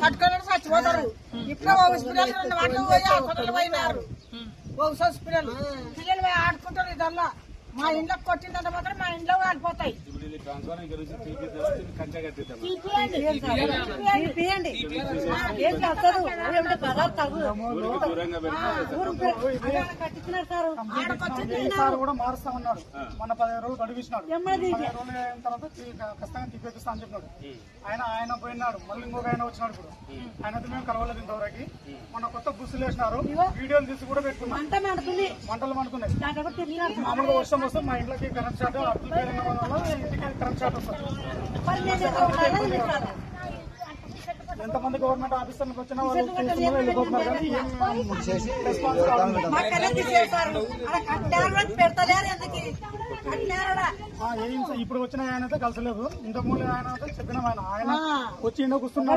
పట్టుకొని చచ్చిపోతారు. ఇప్పుడు హాస్పిటల్ 2 వాటిలో పోయి హాస్పిటల్ పోయినారు. హాస్పిటల్ పిల్లలు పోయి ఆడుకుంటారు. ఇదల్లా మా ఇంట్లో కొట్టిందంటే మాత్రం మా ఇంట్లో ఆడిపోతాయి. కూడా మారుస్తా ఉన్నాడు. మన 15 రోజులు గడిపిస్తున్నాడు. 15 రోజులు అయిన తర్వాత ఖచ్చితంగా తీపిస్తా అని చెప్పినాడు. ఆయన పోయినాడు. మళ్ళీ ఇంకొక ఆయన వచ్చినాడు. ఇప్పుడు ఆయనతో మేము కలవలేదు ఇంతవరకు. మన కొత్త బుస్సులు వేసినారు. వీడియోలు తీసి కూడా పెట్టుకున్నాం. మంటలు మండుతున్నాయి. మామూలుగా వర్షం వస్తే మా ఇంట్లోకి కరెంట్ షాట్ అప్పులు పేరున్న వల్ల ఇంటికి కరెంట్ షాట్ వస్తుంది. ఎంతమంది గవర్నమెంట్ ఆఫీసర్లకు వచ్చినా వాళ్ళు వెళ్ళిపోతున్నారు. కానీ రెస్పాన్స్ ఇప్పుడు వచ్చిన ఆయన అయితే కలిసలేదు. ఇంతకు ముందు ఆయన అయితే చెప్పిన ఆయన వచ్చి కూర్చున్నాడు.